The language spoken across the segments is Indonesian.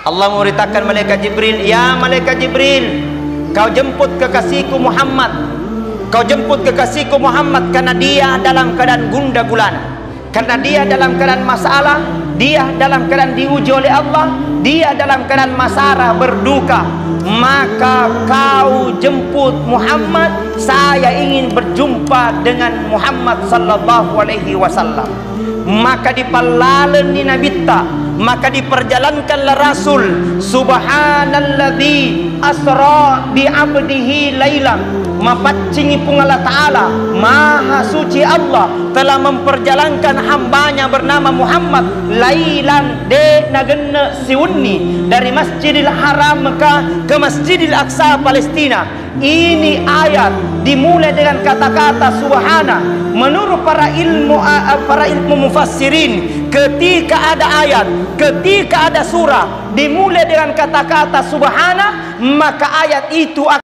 Allah memerintahkan malaikat Jibril, ya malaikat Jibril, kau jemput kekasihku Muhammad, kau jemput kekasihku Muhammad, karena dia dalam keadaan gundah gulana, karena dia dalam keadaan masalah, dia dalam keadaan diuji oleh Allah, dia dalam keadaan masalah berduka. Maka kau jemput Muhammad, saya ingin berjumpa dengan Muhammad sallallahu alaihi wasallam. Maka dipalalen ni nabitta, maka diperjalankanlah Rasul. Subhanalladzi asra bi abdihi lailan, mapaccingi pun Allah Ta'ala, maha suci Allah telah memperjalankan hambanya bernama Muhammad lailan de nagenne siunni, dari Masjidil Haram Mekah ke Masjidil Aqsa Palestina. Ini ayat dimulai dengan kata-kata subhana. Menurut para ilmu mufassirin, ketika ada ayat, ketika ada surah dimulai dengan kata-kata subhana, maka ayat itu akan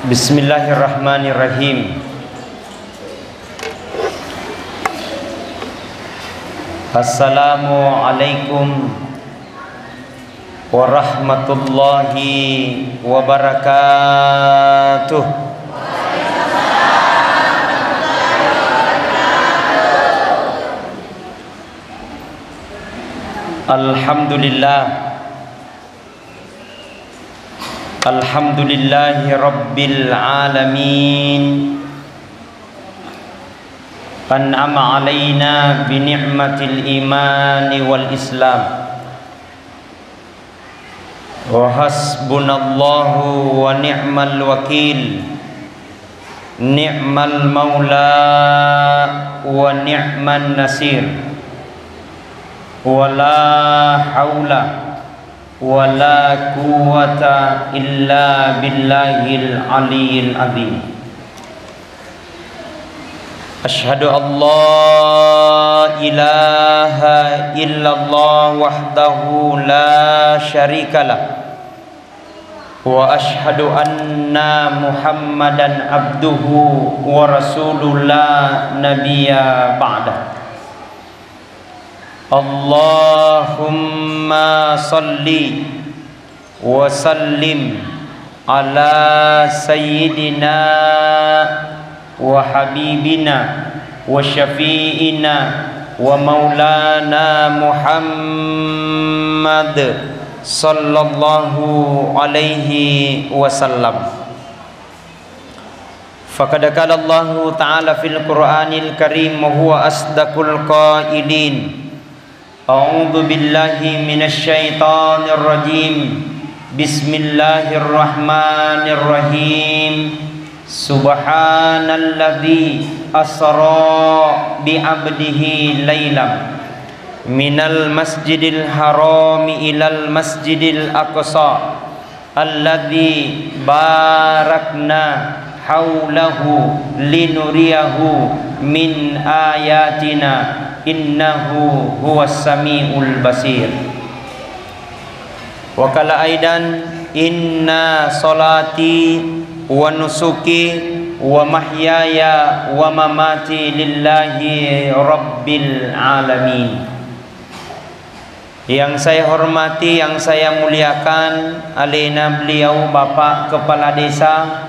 Bismillahirrahmanirrahim. Assalamualaikum warahmatullahi wabarakatuh. Alhamdulillah, alhamdulillahi rabbil alamin, an'ama alaina bi ni'matil imani wal islam, wa hasbunallahu wa ni'mal wakil, ni'mal maula wa ni'man nasir, wa la haula wa la quwwata illa billahil aliyyil azim. Asyhadu an la ilaha illallah wahdahu la syarikalah, wa asyhadu anna Muhammadan abduhu wa rasuluhu la nabiyya ba'dah. Allahumma salli wa sallim ala sayyidina wa habibina wa syafi'ina wa maulana Muhammad sallallahu alaihi wasallam. Faqad qala Allah ta'ala fil Qur'anil Karim wa huwa asdaqul qailin. A'udzu billahi minasy syaithanir rajim. Bismillahirrahmanirrahim. Subhanalladzi asra bi 'abdihi lailan minal masjidil harami ilal masjidil aqsa alladzi barakna haulahu linuriyahu min ayatina innahu huwas samiul basir. Wa qala aidan inna salati wa nusuki wa mahyaya wa mamati lillahi rabbil alamin. Yang saya hormati, yang saya muliakan, alena beliau Bapak Kepala Desa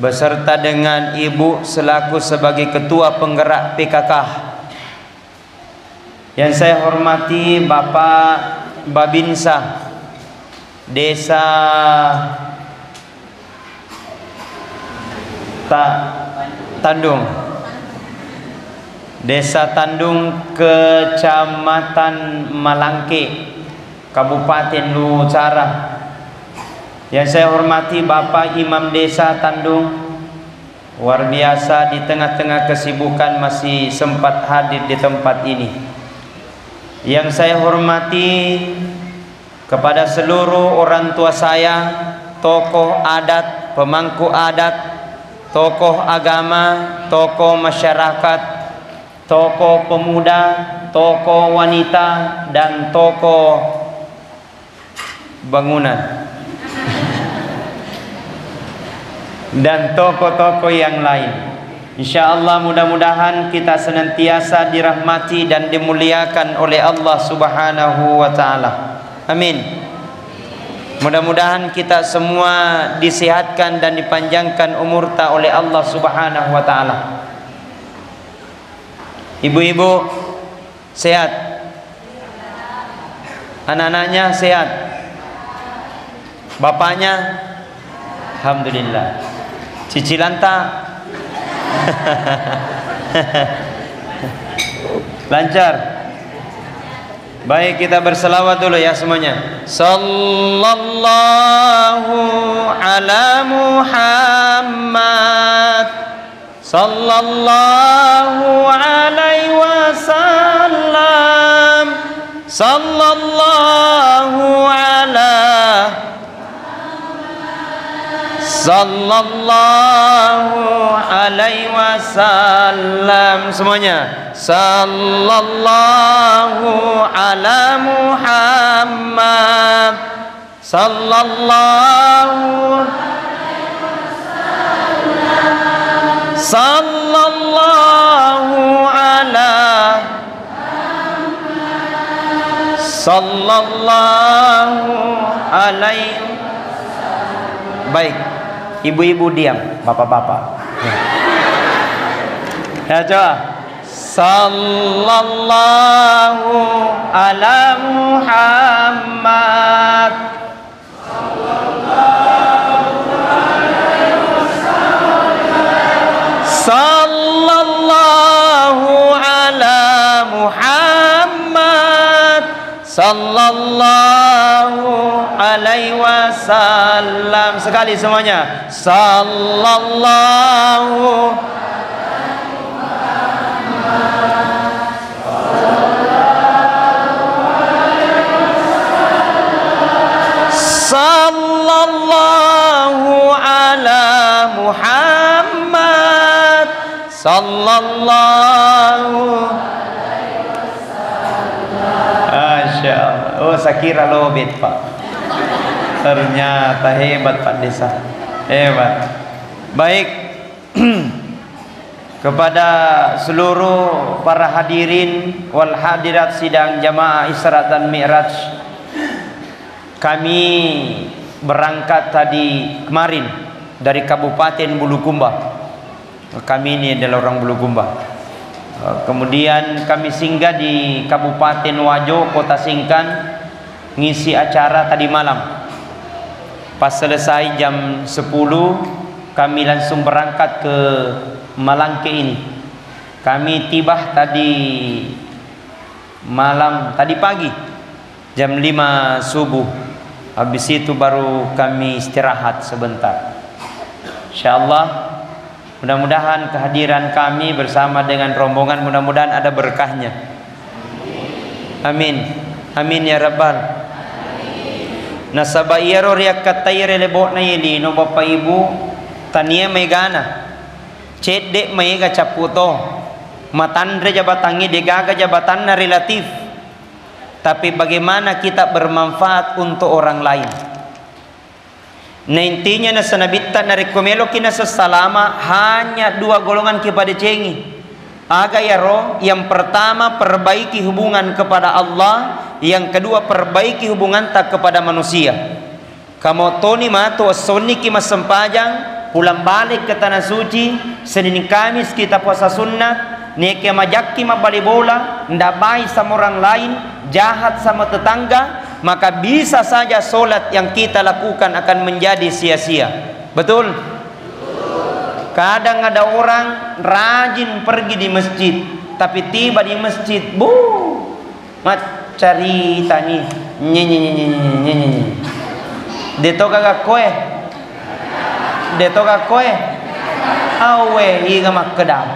beserta dengan Ibu selaku sebagai Ketua Penggerak PKK. Yang saya hormati Bapak Babinsa Desa Tandung, Desa Tandung, Kecamatan Malangke, Kabupaten Lucara. Yang saya hormati Bapak Imam Desa Tandung, luar biasa di tengah-tengah kesibukan masih sempat hadir di tempat ini. Yang saya hormati kepada seluruh orang tua saya, tokoh adat, pemangku adat, tokoh agama, tokoh masyarakat, tokoh pemuda, tokoh wanita, dan tokoh bangunan dan toko-toko yang lain. Insya Allah mudah-mudahan kita senantiasa dirahmati dan dimuliakan oleh Allah Subhanahu wa Ta'ala. Amin. Mudah-mudahan kita semua disehatkan dan dipanjangkan umur ta oleh Allah Subhanahu wa Ta'ala. Ibu-ibu sehat, anak-anaknya sehat, bapaknya alhamdulillah, cicilan tak lancar. Baik, kita berselawat dulu ya semuanya. Sallallahu ala Muhammad, sallallahu alaihi wasallam, sallallahu ala, sallallahu alaihi wasallam. Semuanya. Sallallahu ala Muhammad, sallallahu, sallallahu ala, sallallahu alaihi. Baik, ibu-ibu diam, bapak-bapak. Ya coba. Sallallahu ala Muhammad, sallallahu ala Muhammad, sallallahu alaihi wasallam. Sekali semuanya. Sallallahu, sallallahu ala Muhammad, sallallahu. Masya Allah. Oh, saya kira lobit Pak. Ternyata hebat Pak Desa. Hebat. Baik. Kepada seluruh para hadirin wal hadirat sidang jamaah Isra dan Mi'raj, kami berangkat tadi kemarin dari Kabupaten Bulukumba. Kami ini adalah orang Bulukumba. Kemudian kami singgah di Kabupaten Wajo, Kota Singkan, ngisi acara tadi malam. Pas selesai jam 10, kami langsung berangkat ke Malangke ini. Kami tiba tadi malam, tadi pagi jam 5 subuh. Habis itu baru kami istirahat sebentar. Insyaallah mudah-mudahan kehadiran kami bersama dengan rombongan mudah-mudahan ada berkahnya. Amin. Amin ya rabbal. Nasabayaro riak katayre lebok na yeli no bapak ibu tania megana. Cedek mega caputo matandre jabatangi degaga jabatan na relatif, tapi bagaimana kita bermanfaat untuk orang lain. Nah intinya na sanabita na rekomelo kina sesalama hanya dua golongan kepada cengi. Aga ya roh, yang pertama perbaiki hubungan kepada Allah, yang kedua perbaiki hubungan tak kepada manusia. Kamu toni mato sonni ki masempajang pulang balik ke tanah suci, Senin Kamis kita puasa sunnah, neke majaki mabali bola, ndak baik sama orang lain, jahat sama tetangga, maka bisa saja solat yang kita lakukan akan menjadi sia-sia. Betul? Kadang ada orang rajin pergi di masjid, tapi tiba di masjid, mat cerita nih, nyi. Deto kagak koe. Deto ka koe awe higa makkedam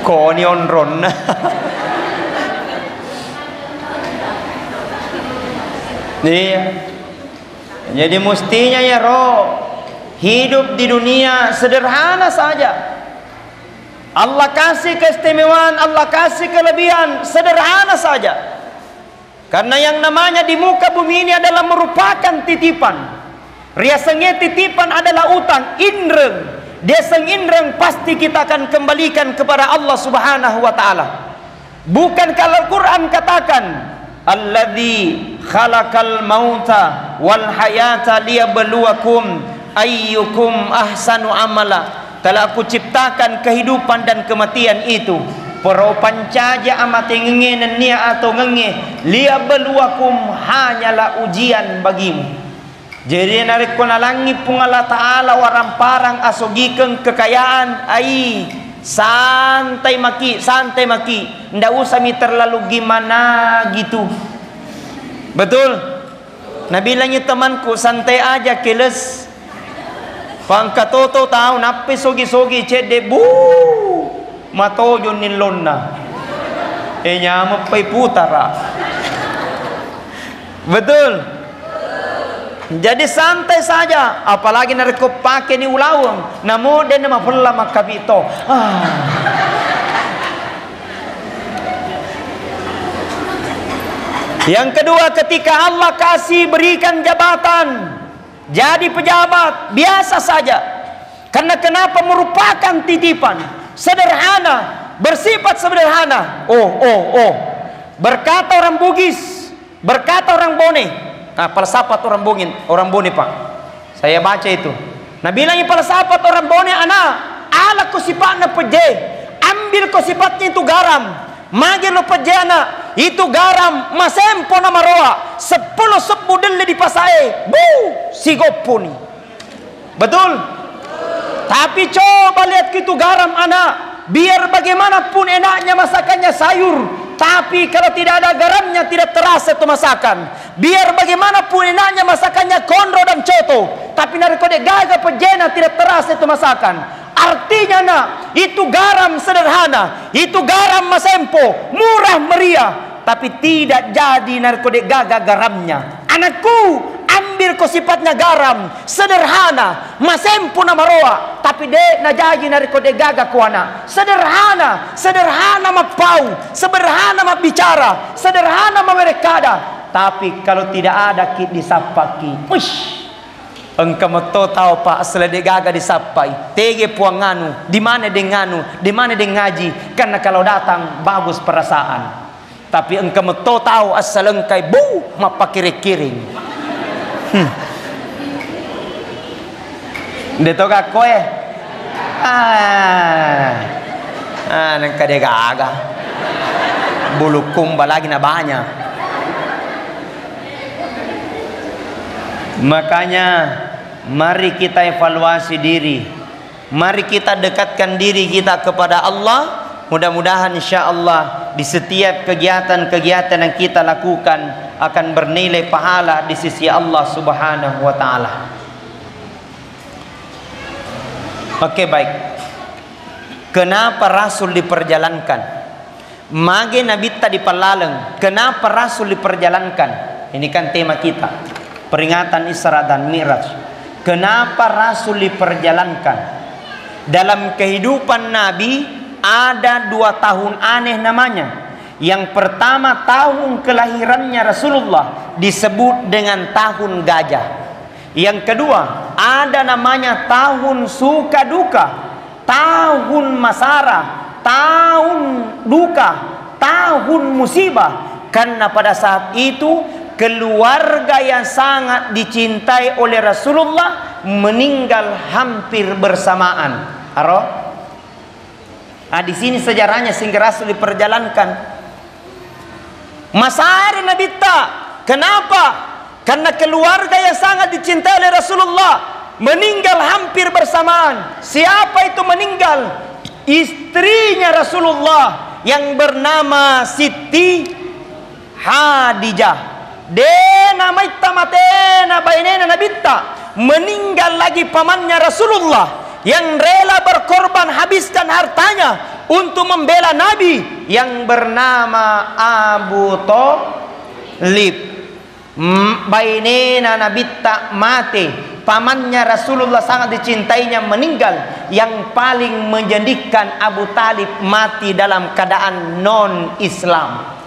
koni onron. Iya. Jadi mestinya ya roh hidup di dunia sederhana saja. Allah kasih keistimewaan, Allah kasih kelebihan, sederhana saja. Karena yang namanya di muka bumi ini adalah merupakan titipan. Riasanya titipan adalah utang, inreng. Deseng inreng pasti kita akan kembalikan kepada Allah Subhanahu wa taala. Bukan kalau Quran katakan, alladzi khalaqal mauta wal hayata liyabluwakum ayyukum ahsanu amala. Telah aku ciptakan kehidupan dan kematian itu Poro pancaja amate ngenge nenia atau ngenge liyabluwakum, hanyalah ujian bagimu. Jadi narik ko nalangi pung Allah Ta'ala waramparang asogikeng kekayaan ai santai maki ndak usah mi terlalu gimana gitu. Betul? Nabi bilangnya temanku santai aja keles. Pangkatoto tahu napi sogi-sogi cede bu matojo nilonna nyama pai putara. Betul? Jadi santai saja, apalagi nareko pakai ni ulawang namo den nama pula makabito. Yang kedua, ketika Allah kasih berikan jabatan jadi pejabat biasa saja, karena kenapa merupakan titipan, sederhana, bersifat sederhana. Berkata orang Bugis, berkata orang Bone. Nah, falsafat orang Bone Pak. Saya baca itu. Nah, bilangnya falsafat orang Bone anak, ala ko sifatnya peje, ambil ko sifatnya itu garam. Magi lo peje anak, itu garam masempo na maroa 10 sepudel di pasae. Bu, sigopuni. Betul? Tapi coba lihat gitu garam anak, biar bagaimanapun enaknya masakannya sayur, tapi kalau tidak ada garamnya tidak terasa itu masakan. Biar bagaimanapun enaknya masakannya kondro dan coto, tapi dari kode gaga pejena tidak terasa itu masakan. Artinya nak, itu garam sederhana, itu garam masempo, murah meriah, tapi tidak jadi narkode gaga garamnya. Anakku, ambil ko sifatnya garam sederhana, masempo na maroa, tapi de na jadi narkode gaga ko anak. Sederhana mapau, sederhana mabicara, sederhana mamerekada. Tapi kalau tidak ada kit disapaki, engkau mau tahu Pak, selede gaga disapai, tege puanganu, di mana denganu, di mana dengaji, karena kalau datang bagus perasaan. Tapi engkau mau tahu asal engkai bu, mapa kiri-kiring. Detoka koe, nengka de gaga, bulu kumba lagi na banyak. Makanya mari kita evaluasi diri, mari kita dekatkan diri kita kepada Allah. Mudah-mudahan insya Allah di setiap kegiatan-kegiatan yang kita lakukan akan bernilai pahala di sisi Allah Subhanahu wa taala. Oke, baik. Kenapa Rasul diperjalankan? Mage Nabi tadi palaleng. Kenapa Rasul diperjalankan? Ini kan tema kita. Peringatan Isra dan Mi'raj. Kenapa Rasul diperjalankan? Dalam kehidupan Nabi ada 2 tahun aneh namanya. Yang pertama, tahun kelahirannya Rasulullah disebut dengan tahun gajah. Yang kedua, ada namanya tahun suka duka, tahun masara, tahun duka, tahun musibah. Karena pada saat itu keluarga yang sangat dicintai oleh Rasulullah meninggal hampir bersamaan. Di sini sejarahnya sehingga Rasul diperjalankan. Masari Nabi tak. Kenapa? Karena keluarga yang sangat dicintai oleh Rasulullah meninggal hampir bersamaan. Siapa itu meninggal? Istrinya Rasulullah yang bernama Siti Hadijah. Dena maita matena bainena nabita, meninggal lagi pamannya Rasulullah yang rela berkorban habiskan hartanya untuk membela Nabi yang bernama Abu Thalib. Bainena nabita mati, pamannya Rasulullah sangat dicintainya meninggal, yang paling menjadikan Abu Thalib mati dalam keadaan non Islam.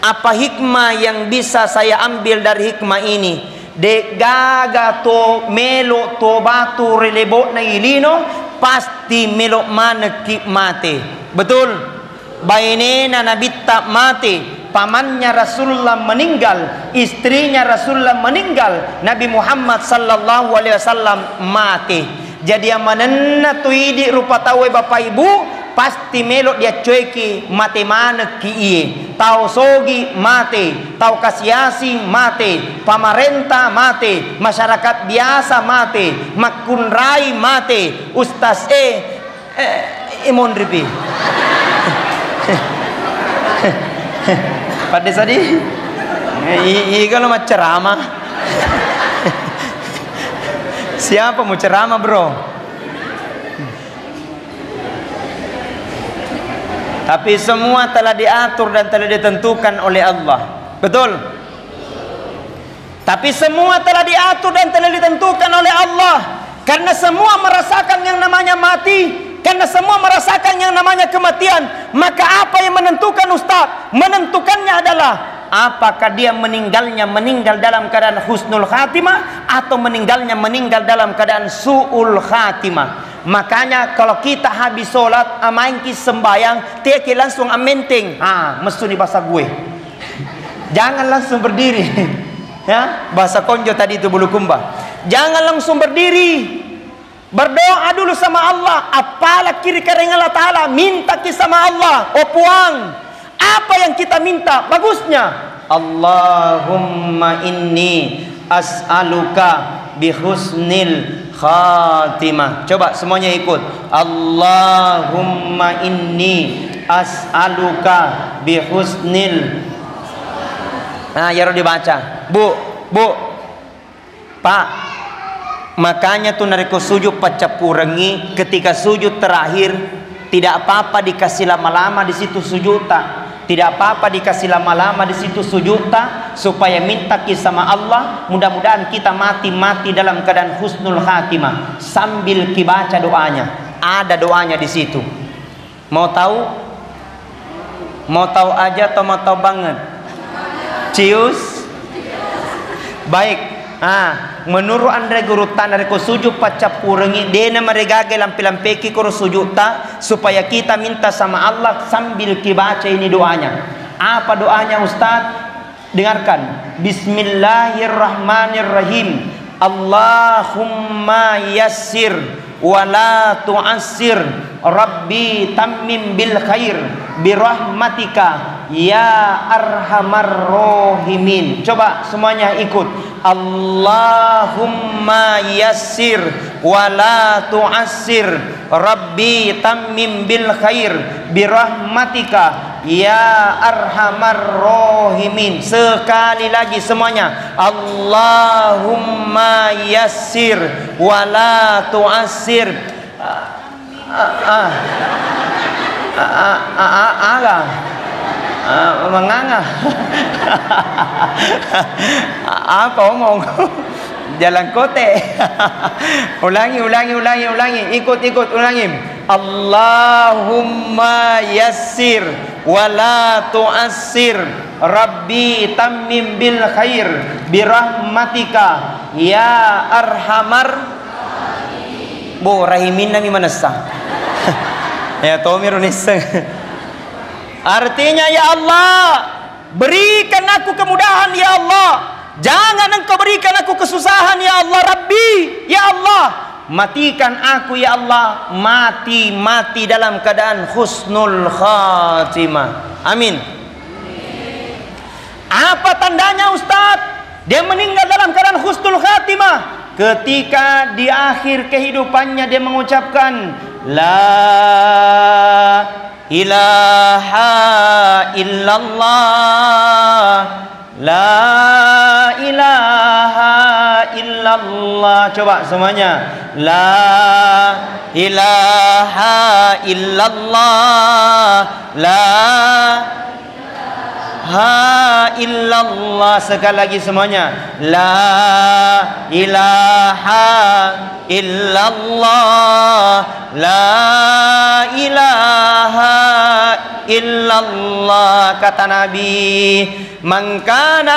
Apa hikmah yang bisa saya ambil dari hikmah ini? De gaga to melo to batu relebo na ilino pasti melo maneki mate. Betul? Bainena nabitta mate. Pamannya Rasulullah meninggal, istrinya Rasulullah meninggal, Nabi Muhammad sallallahu alaihi wasallam mati. Jadi yang manenna tuidi rupa tahu bapak ibu pasti melok dia cueki mati mana ki iye. Tau sogi mati, tau kasiasi mati, pamarentah mati, masyarakat biasa mati, makunrai mati, ustaz imon ripi. Pada tadi, kalau mau ceramah, siapa mau ceramah bro? Tapi semua telah diatur dan telah ditentukan oleh Allah, betul? Tapi semua telah diatur dan telah ditentukan oleh Allah, karena semua merasakan yang namanya mati. Karena semua merasakan yang namanya kematian. Maka apa yang menentukan Ustaz? Menentukannya adalah apakah dia meninggal dalam keadaan husnul khatimah atau meninggal dalam keadaan su'ul khatimah. Makanya kalau kita habis sholat amainki sembayang teki langsung amenteng. Mesu nih bahasa gue. Jangan langsung berdiri. Ya, bahasa konjo tadi itu bulu kumbah. Jangan langsung berdiri. Berdoa dulu sama Allah. Apalah kiri kering Allah Ta'ala. Minta sama Allah. Puang. Apa yang kita minta? Bagusnya. Allahumma inni as'aluka bihusnil khatimah. Coba semuanya ikut. Allahumma inni as'aluka bihusnil. Ya harus dibaca. Bu. Pak. Makanya tuh nariko sujud pacapurangi ketika sujud terakhir tidak apa-apa dikasih lama-lama di situ sujud tak. Tidak apa-apa dikasih lama-lama di situ sujud tak supaya minta sama Allah. Mudah-mudahan kita mati dalam keadaan husnul khatimah sambil kibaca doanya. Ada doanya di situ. Mau tahu? Mau tahu aja atau mau tahu banget? Cius. Baik. Menurut Andre guru tanah ko sujud pacapurangi dena meregage lampi-lampeki ko sujud ta supaya kita minta sama Allah sambil kibaca ini doanya. Apa doanya Ustaz? Dengarkan. Bismillahirrahmanirrahim. Allahumma yassir wa la tu'assir. Rabbi tammim bil khair birahmatika ya arhamar rahimin. Coba semuanya ikut. Allahumma yassir wa la tu'assir. Rabbi tammim bil khair birahmatika ya arhamar rahimin. Sekali lagi semuanya. Allahumma yassir wa la tu'assir. Menganga. Apa omong? Jalan kote. Ulangi. Ikut ulangi. Allahumma yassir wa la tu'assir. Rabbi tammim bil khair birahmatika ya arhamar. Bu rahimin nami manasa. Ya Tommy Runiseng. Artinya ya Allah, berikan aku kemudahan ya Allah. Jangan engkau berikan aku kesusahan ya Allah. Rabbi, ya Allah, matikan aku ya Allah. Mati dalam keadaan husnul khatimah. Amin. Apa tandanya Ustaz? Dia meninggal dalam keadaan husnul khatimah ketika di akhir kehidupannya dia mengucapkan La ilaha illallah, la ilaha illallah. Coba semuanya. La ilaha illallah, la ilaha illallah. Sekali lagi semuanya. La ilaha illallah, la ilaha illallah. Kata Nabi, man kana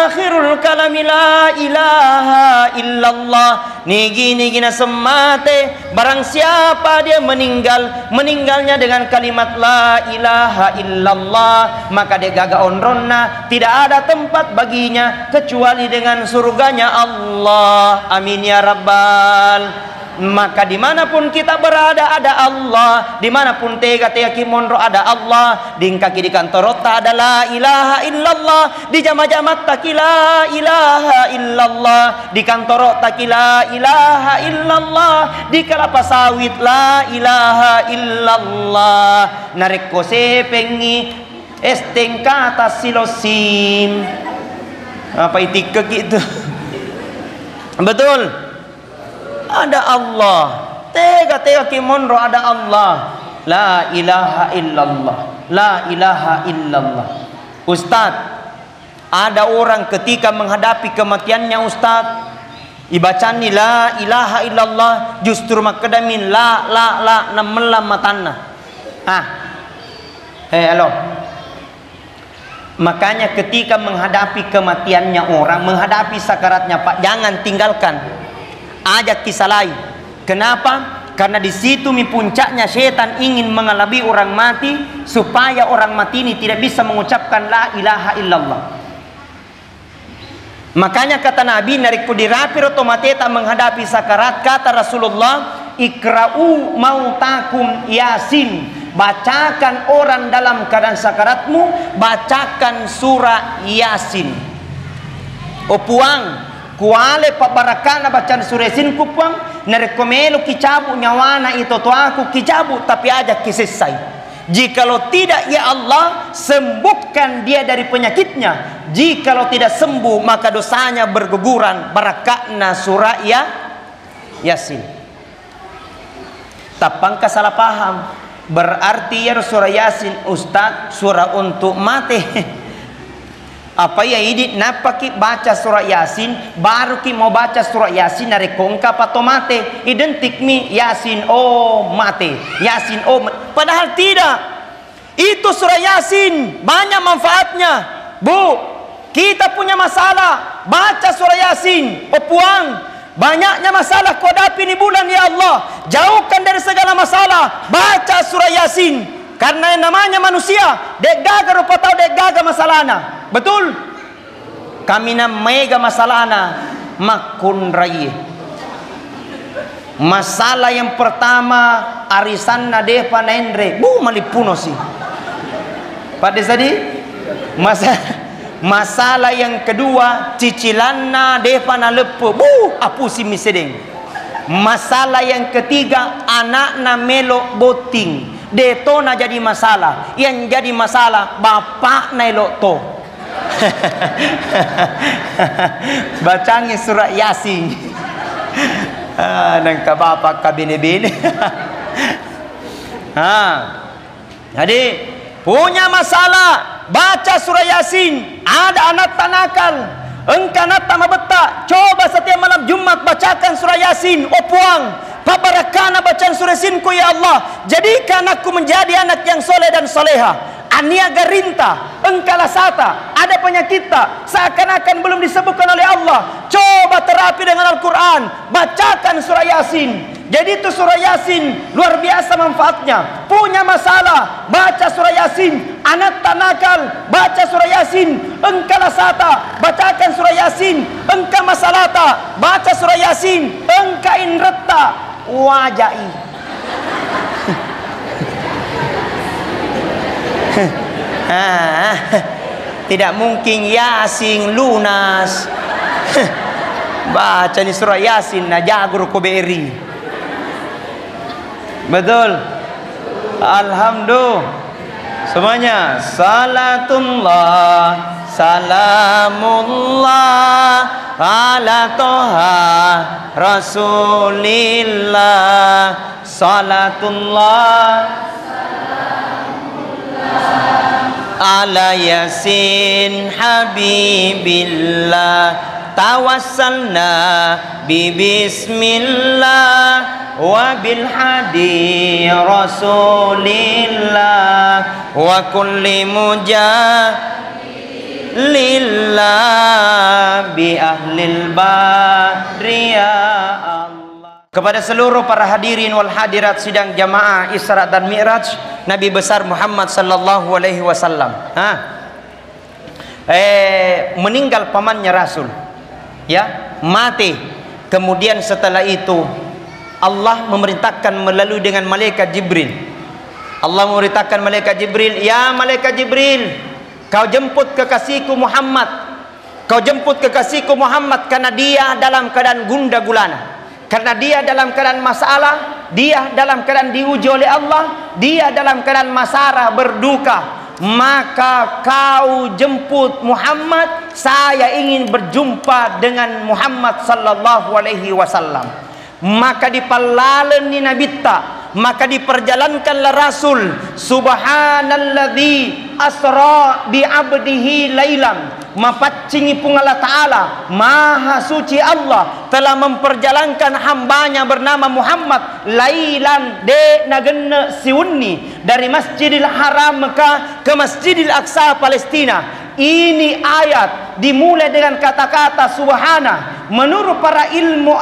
akhirul kalami la ilaha illallah, nigi-nigina semate, barang siapa dia meninggalnya dengan kalimat la ilaha illallah, maka dia gaga onronna, tidak ada tempat baginya kecuali dengan surganya Allah. Amin ya rabbal. Maka dimanapun kita berada ada Allah, dimanapun tega-tega kimonro ada Allah, di kaki di kantor tak ada la ilaha illallah, di jama-jama tak la ilaha illallah, di kantor tak la ilaha illallah, di kelapa sawit la ilaha illallah. Narik kose pengi esteng kata silosim apa itik gitu. Betul. Ada Allah, tega-tega kimonro ada Allah, la ilaha illallah, la ilaha illallah. Ustaz, ada orang ketika menghadapi kematiannya Ustaz, ibacani la ilaha illallah, justru makadamin la namelam matanna. Halo. Makanya ketika menghadapi kematiannya orang, menghadapi sakaratnya Pak, jangan tinggalkan. Ajak kisah lain. Kenapa? Karena di situ puncaknya setan ingin mengelabui orang mati supaya orang mati ini tidak bisa mengucapkan la ilaha illallah. Makanya kata Nabi, nariku dirapi otomateta menghadapi sakarat, kata Rasulullah, ikra'u mautakum yasin. Bacakan orang dalam keadaan sakaratmu, bacakan surah Yasin. Opuang kuale pabarakana bacaan surah Yasin kupuang, narekomelo kicabu nyawana itu to aku kicabu, tapi aja kisesai. Jikalau tidak ya Allah, sembuhkan dia dari penyakitnya. Jikalau tidak sembuh, maka dosanya berguguran. Barakana surah Yasin. Tapangka salah paham, berarti ya surah Yasin Ustaz surah untuk mati. Apa ya ini napaki baca surah Yasin baru ki mau baca surah Yasin dari kongka pato mate identik mi Yasin oh mate Yasin oh padahal tidak. Itu surah Yasin banyak manfaatnya. Bu, kita punya masalah, baca surah Yasin. Oh puang, banyaknya masalah kau hadapi di bulan ya Allah, jauhkan dari segala masalah, baca surah Yasin. Karena yang namanya manusia dek gaga rupa tahu dek gaga masalahna. Betul? Kami na mega masalahna makun rai. Masalah yang pertama arisan na depa nendre bu malipuno sih. Pada tadi masalah yang kedua cicilanna depa na lepo bu apusi misedeng. Masalah yang ketiga anak na melo boting. Detona jadi masalah. Yang jadi masalah bapak nailok to. Bacangi surah Yasin. Nangka bapak kabine-bine. Jadi punya masalah, baca surah Yasin. Ada anak tanakal, engkau anak tamabeta, coba setiap malam Jumat bacakan surah Yasin. Opuang pabarakana bacaan surah Yasin ku ya Allah, jadikan aku menjadi anak yang soleh dan soleha. Ania garinta, engkala sata, ada penyakit tak, seakan-akan belum disebutkan oleh Allah. Coba terapi dengan Al-Quran, bacakan surah Yasin. Jadi itu surah Yasin luar biasa manfaatnya. Punya masalah, baca surah Yasin. Anak tanakal, baca surah Yasin. Engkala sata, bacakan surah Yasin. Engka masalata, baca surah Yasin. Engka inretta wajai. Tidak mungkin Yasin lunas. Baca ni surah Yasin na jagur ko beri. Betul. Alhamdulillah. Semuanya salatullah salamullah ala toha rasulillah. Salatullah ala Yasin habibillah. tawassalna bi bismillah wa bil hadi rasulillah wa kulli lillah bi ahlil badriyah Allah. Kepada seluruh para hadirin wal hadirat sidang jamaah Isra dan Mi'raj Nabi besar Muhammad sallallahu alaihi wasallam. Meninggal pamannya Rasul, ya, mati. Kemudian setelah itu Allah memerintahkan melalui dengan malaikat Jibril. Allah memerintahkan malaikat Jibril, ya malaikat Jibril, kau jemput kekasihku Muhammad. Kau jemput kekasihku Muhammad karena dia dalam keadaan gundah gulana. Karena dia dalam keadaan masalah, dia dalam keadaan diuji oleh Allah, dia dalam keadaan masara berduka. Maka kau jemput Muhammad, saya ingin berjumpa dengan Muhammad sallallahu alaihi wasallam. Maka dipalalen ni nabita, maka diperjalankanlah Rasul. Subhanalladzi asra bi abdihi lailan, mapaccingi pun Allah Ta'ala, maha suci Allah telah memperjalankan hambanya bernama Muhammad lailan de nagenna siunni dari Masjidil Haram Mekah ke Masjidil Aqsa Palestina. Ini ayat dimulai dengan kata-kata subhana. Menurut para ilmu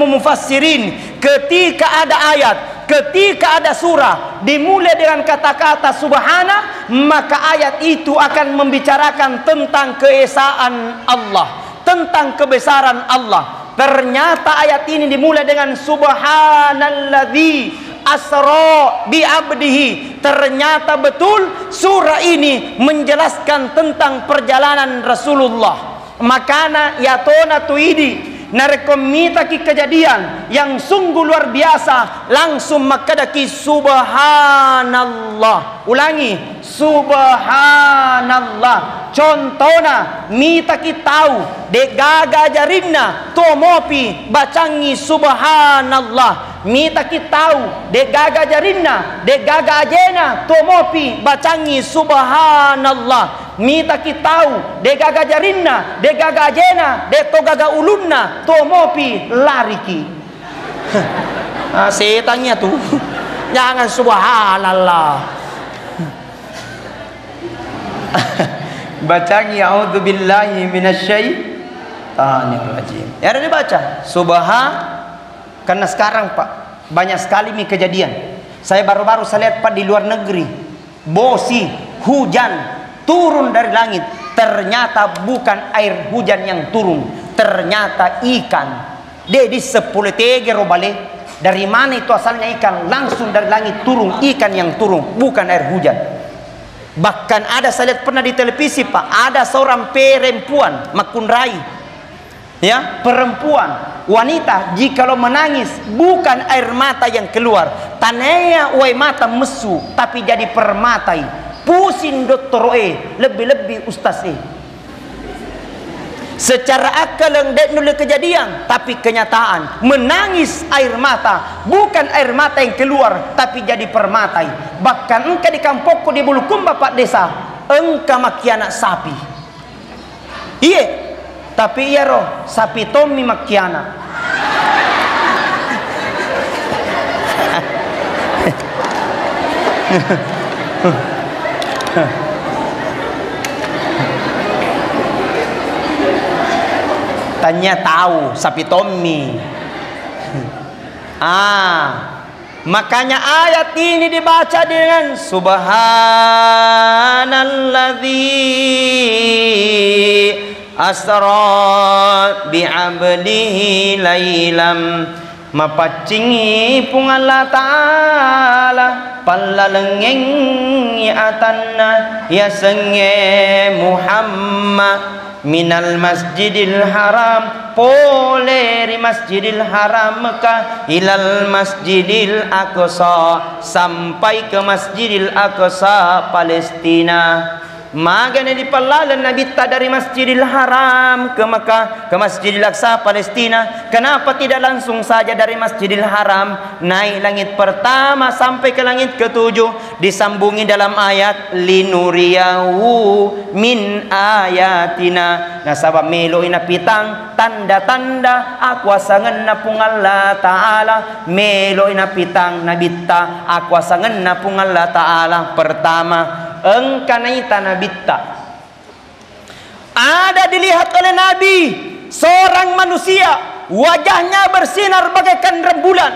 mufassirin, ketika ada ayat, ketika ada surah dimulai dengan kata-kata subhana, maka ayat itu akan membicarakan tentang keesaan Allah, tentang kebesaran Allah. Ternyata ayat ini dimulai dengan subhanalladzi asra bi abdihi. Ternyata betul surah ini menjelaskan tentang perjalanan Rasulullah. Makana yatona tuidi narekomita ki kejadian yang sungguh luar biasa, langsung makadaki subhanallah. Ulangi, subhanallah. Contohna mita ki tahu de gaga jarinna tomopi bacangi subhanallah. Mita ki tahu de gaga jarinna de gaga ajena tomopi bacangi subhanallah. Mita ki tahu de gaga jarinna de gaga ajena de to gaga ulunna tomopi lariki. Setannya tuh jangan subhanallah. Bacangi a'udzubillahi minasyaitonir rajim. Ya ada dibaca subhan. Karena sekarang Pak banyak sekali nih kejadian. Saya baru-baru saya lihat Pak di luar negeri, bosi hujan turun dari langit, ternyata bukan air hujan yang turun, ternyata ikan. Dia di 10 tege robale. Dari mana itu asalnya ikan? Langsung dari langit turun ikan yang turun, bukan air hujan. Bahkan ada saya lihat pernah di televisi Pak, ada seorang perempuan makunrai, ya, perempuan wanita jikalau menangis bukan air mata yang keluar, tanaya uai mata mesu, tapi jadi permatai. Pusing dokter lebih-lebih ustaz secara akal yang nulis kejadian, tapi kenyataan menangis air mata bukan air mata yang keluar, tapi jadi permatai. Bahkan engkau di kampungku di Bulukumba Pak desa, engkau maki anak sapi. Iya, tapi iya roh sapi Tommy maki anak. Tanya tahu sapi Tommy. Makanya ayat ini dibaca dengan subhanalladzi asra bi 'abdihi lailam, mapacingi pung Allah Ta'ala palalengeng atanna ya senge Muhammad minal masjidil haram poleri masjidil haram Mekah ilal masjidil aqsa sampai ke masjidil aqsa Palestina. Magana di palalan nabita dari Masjidil Haram ke Mekah, ke Masjidil Aqsa Palestina. Kenapa tidak langsung saja dari Masjidil Haram naik langit pertama sampai ke langit ketujuh? Disambungi dalam ayat linuriyahu min ayatina. Nah sabab melo ina pitang tanda-tanda akuasangan na pung Allah Ta'ala. Melo ina pitang nabita akuasangan na pung Allah Ta'ala. Pertama, engkanaita nabita ada dilihat oleh Nabi seorang manusia, wajahnya bersinar bagaikan rembulan,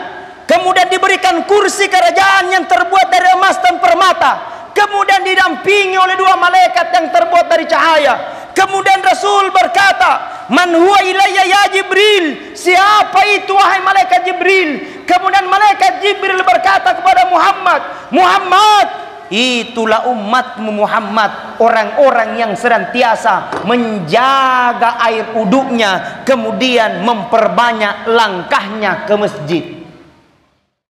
kemudian diberikan kursi kerajaan yang terbuat dari emas dan permata, kemudian didampingi oleh dua malaikat yang terbuat dari cahaya. Kemudian Rasul berkata, man huwa ilayya ya Jibril, siapa itu wahai malaikat Jibril? Kemudian malaikat Jibril berkata kepada Muhammad, Muhammad, itulah umatmu Muhammad, orang-orang yang senantiasa menjaga air uduknya, kemudian memperbanyak langkahnya ke masjid.